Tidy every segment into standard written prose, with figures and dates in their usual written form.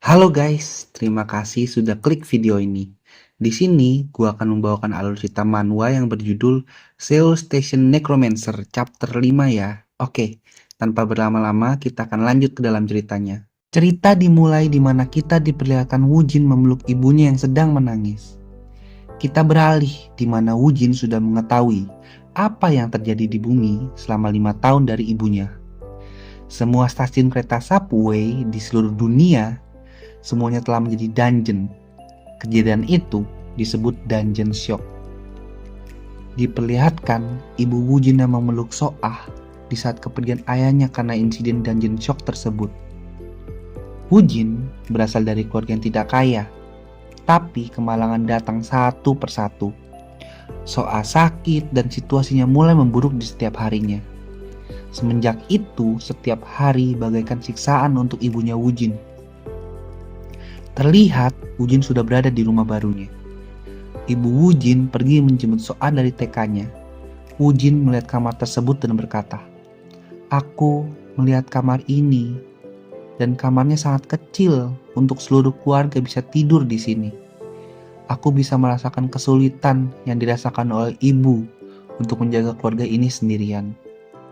Halo guys, terima kasih sudah klik video ini. Di sini, gua akan membawakan alur cerita manhwa yang berjudul Seoul Station Necromancer Chapter 5 ya. Oke, tanpa berlama-lama kita akan lanjut ke dalam ceritanya. Cerita dimulai di mana kita diperlihatkan Woo-jin memeluk ibunya yang sedang menangis. Kita beralih di mana Woo-jin sudah mengetahui apa yang terjadi di bumi selama 5 tahun dari ibunya. Semua stasiun kereta subway di seluruh dunia semuanya telah menjadi dungeon. Kejadian itu disebut dungeon shock. Diperlihatkan ibu Woo-jin yang memeluk Soah di saat kepergian ayahnya karena insiden dungeon shock tersebut. Woo-jin berasal dari keluarga yang tidak kaya, tapi kemalangan datang satu persatu. Soah sakit dan situasinya mulai memburuk di setiap harinya. Semenjak itu, setiap hari bagaikan siksaan untuk ibunya Woo-jin. Terlihat Woo-jin sudah berada di rumah barunya. Ibu Woo-jin pergi menjemput Soah dari TK-nya. Woo-jin melihat kamar tersebut dan berkata, "Aku melihat kamar ini dan kamarnya sangat kecil untuk seluruh keluarga bisa tidur di sini. Aku bisa merasakan kesulitan yang dirasakan oleh ibu untuk menjaga keluarga ini sendirian."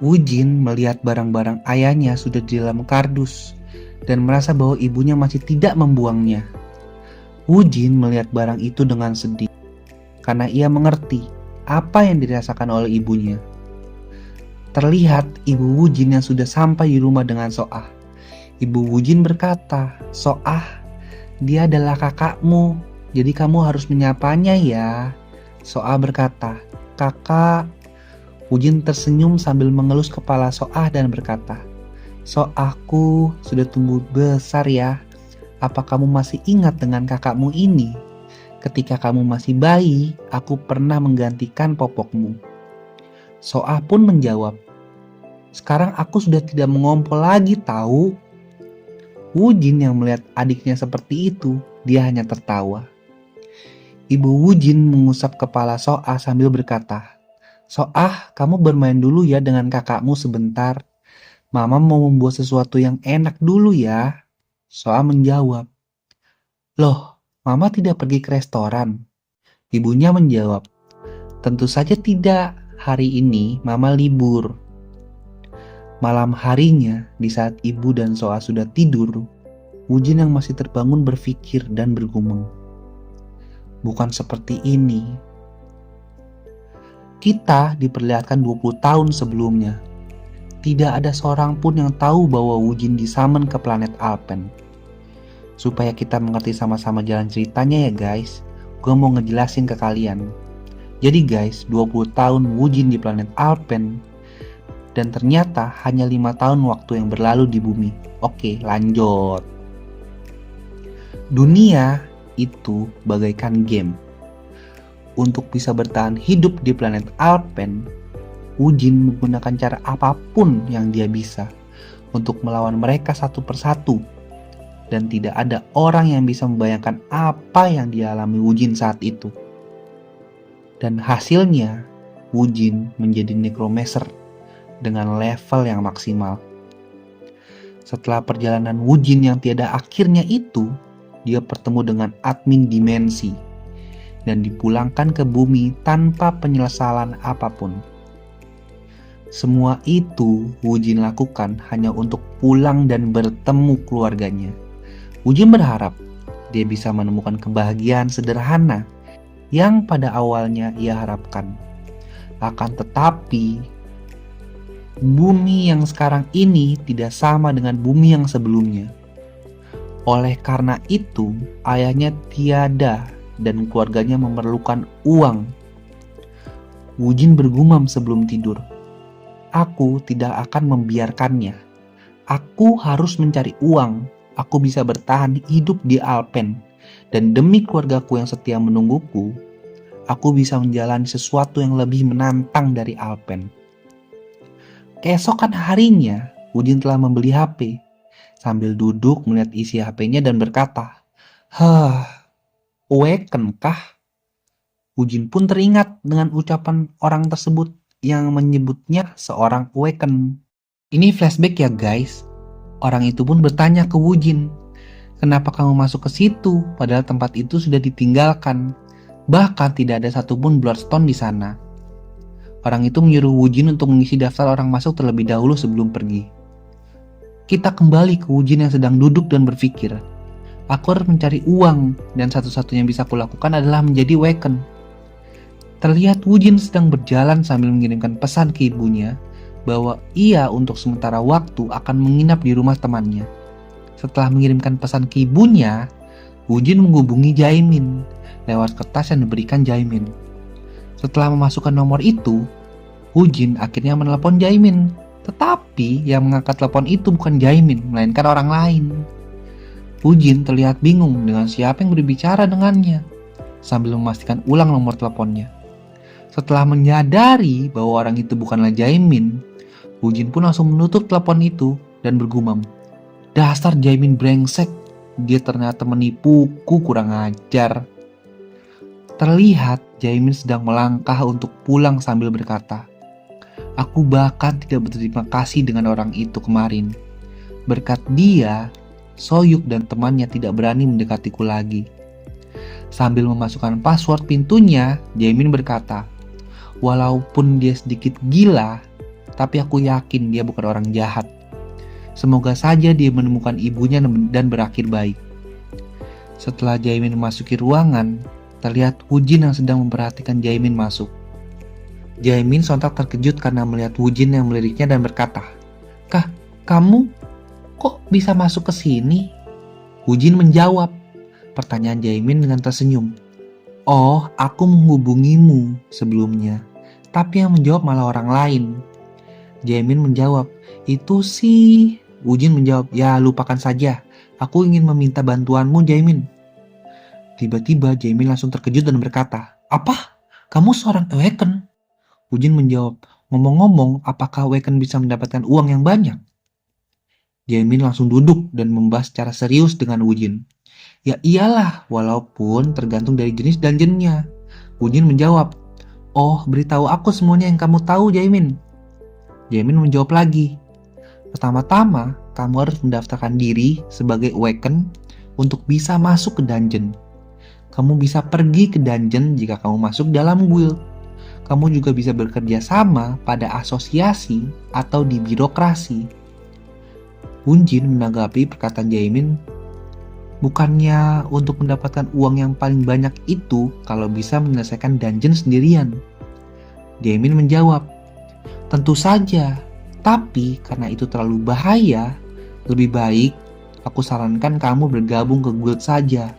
Woo-jin melihat barang-barang ayahnya sudah di dalam kardus dan merasa bahwa ibunya masih tidak membuangnya. Woo-jin melihat barang itu dengan sedih, karena ia mengerti apa yang dirasakan oleh ibunya. Terlihat ibu Woo-jin yang sudah sampai di rumah dengan Soah. Ibu Woo-jin berkata, "Soah, dia adalah kakakmu, jadi kamu harus menyapanya ya." Soah berkata, "Kakak." Woo-jin tersenyum sambil mengelus kepala Soah dan berkata, "Soahku sudah tumbuh besar ya. Apa kamu masih ingat dengan kakakmu ini? Ketika kamu masih bayi, aku pernah menggantikan popokmu." Soah pun menjawab, "Sekarang aku sudah tidak mengompol lagi tahu." Woo-jin yang melihat adiknya seperti itu, dia hanya tertawa. Ibu Woo-jin mengusap kepala Soah sambil berkata, "Soah, kamu bermain dulu ya dengan kakakmu sebentar. Mama mau membuat sesuatu yang enak dulu ya." Soah menjawab, "Loh, Mama tidak pergi ke restoran?" Ibunya menjawab, "Tentu saja tidak. Hari ini Mama libur." Malam harinya, di saat ibu dan Soah sudah tidur, Woo-jin yang masih terbangun berpikir dan bergumam, "Bukan seperti ini." Kita diperlihatkan 20 tahun sebelumnya. Tidak ada seorang pun yang tahu bahwa Woo-jin disummon ke planet Alpen. Supaya kita mengerti sama-sama jalan ceritanya ya guys, gue mau ngejelasin ke kalian. Jadi guys, 20 tahun Woo-jin di planet Alpen, dan ternyata hanya 5 tahun waktu yang berlalu di bumi. Oke, lanjut. Dunia itu bagaikan game. Untuk bisa bertahan hidup di planet Alpen, Woo-jin menggunakan cara apapun yang dia bisa untuk melawan mereka satu persatu. Dan tidak ada orang yang bisa membayangkan apa yang dialami Woo-jin saat itu. Dan hasilnya, Woo-jin menjadi necromancer dengan level yang maksimal. Setelah perjalanan Woo-jin yang tiada akhirnya itu, dia bertemu dengan admin dimensi dan dipulangkan ke bumi tanpa penyesalan apapun. Semua itu Woo-jin lakukan hanya untuk pulang dan bertemu keluarganya. Woo-jin berharap dia bisa menemukan kebahagiaan sederhana yang pada awalnya ia harapkan. Akan tetapi, bumi yang sekarang ini tidak sama dengan bumi yang sebelumnya. Oleh karena itu, ayahnya tiada dan keluarganya memerlukan uang. Woo-jin bergumam sebelum tidur, "Aku tidak akan membiarkannya. Aku harus mencari uang. Aku bisa bertahan hidup di Alpen. Dan demi keluargaku yang setia menungguku, aku bisa menjalani sesuatu yang lebih menantang dari Alpen." Keesokan harinya, Woo-jin telah membeli HP. Sambil duduk melihat isi HP-nya dan berkata, "Awaken kah?" Woo-jin pun teringat dengan ucapan orang tersebut yang menyebutnya seorang Awaken. Ini flashback ya guys. Orang itu pun bertanya ke Woo-jin, Kenapa kamu masuk ke situ? Padahal tempat itu sudah ditinggalkan. Bahkan tidak ada satupun Bloodstone di sana. Orang itu menyuruh Wujin untuk mengisi daftar orang masuk terlebih dahulu sebelum pergi. Kita kembali ke Wujin yang sedang duduk dan berpikir. Aku harus mencari uang dan satu-satunya yang bisa kulakukan adalah menjadi Waken. Terlihat Wujin sedang berjalan sambil mengirimkan pesan ke ibunya bahwa ia untuk sementara waktu akan menginap di rumah temannya. Setelah mengirimkan pesan ke ibunya, Wujin menghubungi Jaemin lewat kertas yang diberikan Jaemin. Setelah memasukkan nomor itu, Wujin akhirnya menelepon Jaemin. Tetapi yang mengangkat telepon itu bukan Jaemin, melainkan orang lain. Wujin terlihat bingung dengan siapa yang berbicara dengannya, sambil memastikan ulang nomor teleponnya. Setelah menyadari bahwa orang itu bukanlah Jaemin, Wujin pun langsung menutup telepon itu dan bergumam, "Dasar Jaemin brengsek, dia ternyata menipuku, kurang ajar." Terlihat Jaemin sedang melangkah untuk pulang sambil berkata, "Aku bahkan tidak berterima kasih dengan orang itu kemarin. Berkat dia, Soyuk dan temannya tidak berani mendekatiku lagi." Sambil memasukkan password pintunya, Jaemin berkata, "Walaupun dia sedikit gila, tapi aku yakin dia bukan orang jahat. Semoga saja dia menemukan ibunya dan berakhir baik." Setelah Jaemin memasuki ruangan, terlihat Wujin yang sedang memperhatikan Jaemin masuk. Jaemin sontak terkejut karena melihat Wujin yang meliriknya dan berkata, "Kah, kamu kok bisa masuk ke sini?" Wujin menjawab pertanyaan Jaemin dengan tersenyum. "Oh, aku menghubungimu sebelumnya, tapi yang menjawab malah orang lain." Jaemin menjawab, "Itu sih..." Wujin menjawab, "Ya, lupakan saja. Aku ingin meminta bantuanmu, Jaemin." Tiba-tiba Jaemin langsung terkejut dan berkata, "Apa? Kamu seorang Awaken?" Wujin menjawab, "Ngomong-ngomong, apakah Awaken bisa mendapatkan uang yang banyak?" Jaemin langsung duduk dan membahas secara serius dengan Wujin. "Ya iyalah, walaupun tergantung dari jenis dungeonnya." Wujin menjawab, "Oh, beritahu aku semuanya yang kamu tahu, Jaemin." Jaemin menjawab lagi, "Pertama-tama, kamu harus mendaftarkan diri sebagai Awaken untuk bisa masuk ke dungeon. Kamu bisa pergi ke dungeon jika kamu masuk dalam guild. Kamu juga bisa bekerja sama pada asosiasi atau di birokrasi." Wujin menanggapi perkataan Jaemin, "Bukannya untuk mendapatkan uang yang paling banyak itu kalau bisa menyelesaikan dungeon sendirian?" Jaemin menjawab, "Tentu saja, tapi karena itu terlalu bahaya, lebih baik aku sarankan kamu bergabung ke guild saja."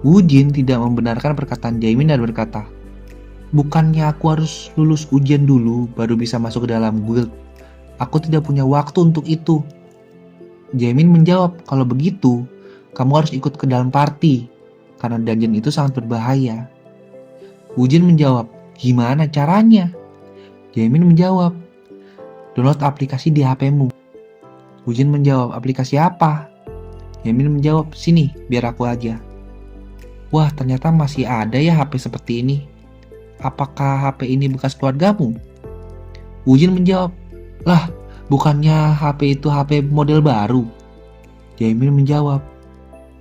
Wujin tidak membenarkan perkataan Jaemin dan berkata, "Bukannya aku harus lulus ujian dulu baru bisa masuk ke dalam guild? Aku tidak punya waktu untuk itu." Jaemin menjawab, "Kalau begitu, kamu harus ikut ke dalam party, karena dungeon itu sangat berbahaya." Wujin menjawab, "Gimana caranya?" Jaemin menjawab, "Download aplikasi di HP-mu." Wujin menjawab, "Aplikasi apa?" Jaemin menjawab, "Sini, biar aku aja." Wah, ternyata masih ada ya HP seperti ini. Apakah HP ini bekas keluargamu? Wujin menjawab, "Lah, bukannya HP itu HP model baru?" Jaemin menjawab,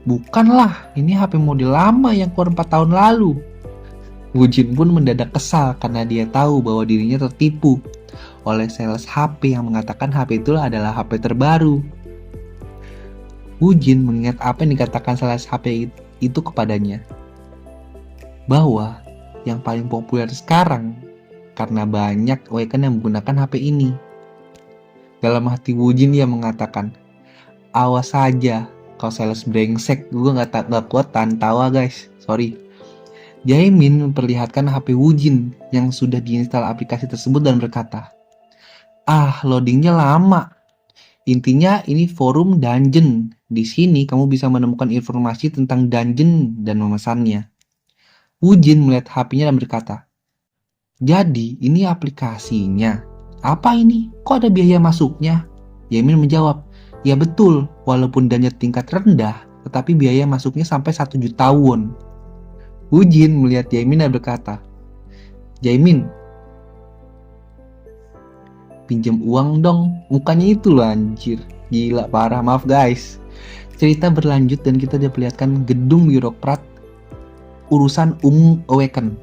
"Bukanlah, ini HP model lama yang keluar 4 tahun lalu." Wujin pun mendadak kesal karena dia tahu bahwa dirinya tertipu oleh sales HP yang mengatakan HP itu adalah HP terbaru. Wujin mengingat apa yang dikatakan sales HP itu kepadanya, bahwa yang paling populer sekarang karena banyak Awaken yang menggunakan HP ini. Dalam hati Wujin ia mengatakan, "Awas saja kau sales brengsek." Gue gak kuat tahan tawa guys, sorry. Jaemin memperlihatkan HP Wujin yang sudah diinstal aplikasi tersebut dan berkata, "Ah, loadingnya lama. Intinya ini forum dungeon. Di sini kamu bisa menemukan informasi tentang dungeon dan memesannya." Wujin melihat HP-nya dan berkata, "Jadi ini aplikasinya. Apa ini? Kok ada biaya masuknya?" Jaemin menjawab, "Ya betul, walaupun dungeon tingkat rendah, tetapi biaya masuknya sampai 1 juta won." Wujin melihat Jaemin dan berkata, "Jaemin, pinjam uang dong." Mukanya itu loh anjir. Gila parah, maaf guys. Cerita berlanjut dan kita diperlihatkan gedung birokrat urusan Awaken.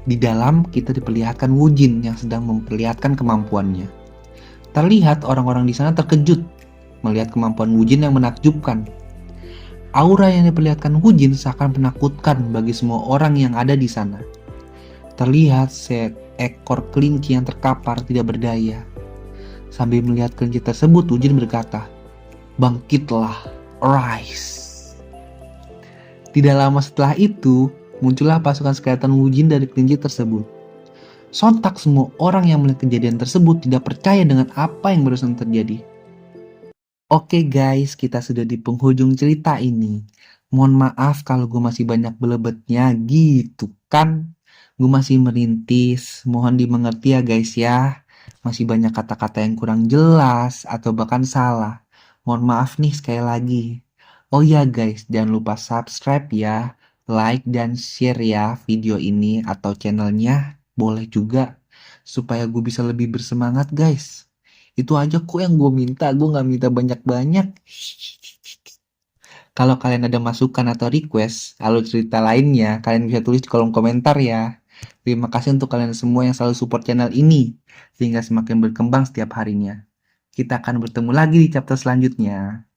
Di dalam kita diperlihatkan Wujin yang sedang memperlihatkan kemampuannya. Terlihat orang-orang di sana terkejut melihat kemampuan Wujin yang menakjubkan. Aura yang diperlihatkan Wujin seakan menakutkan bagi semua orang yang ada di sana. Terlihat seekor kelinci yang terkapar tidak berdaya. Sambil melihat kelinci tersebut, Wujin berkata, "Bangkitlah, arise." Tidak lama setelah itu, muncullah pasukan skeleton Wujin dari kelinci tersebut. Sontak semua orang yang melihat kejadian tersebut tidak percaya dengan apa yang barusan terjadi. Oke guys, kita sudah di penghujung cerita ini. Mohon maaf kalau gue masih banyak belebetnya gitu kan. Gue masih merintis, mohon dimengerti ya guys ya. Masih banyak kata-kata yang kurang jelas atau bahkan salah. Mohon maaf nih sekali lagi. Oh ya guys, jangan lupa subscribe ya, like dan share ya video ini atau channelnya. Boleh juga, supaya gue bisa lebih bersemangat guys. Itu aja kok yang gue minta, gue gak minta banyak-banyak. Kalau kalian ada masukan atau request alur cerita lainnya, kalian bisa tulis di kolom komentar ya. Terima kasih untuk kalian semua yang selalu support channel ini, sehingga semakin berkembang setiap harinya. Kita akan bertemu lagi di chapter selanjutnya.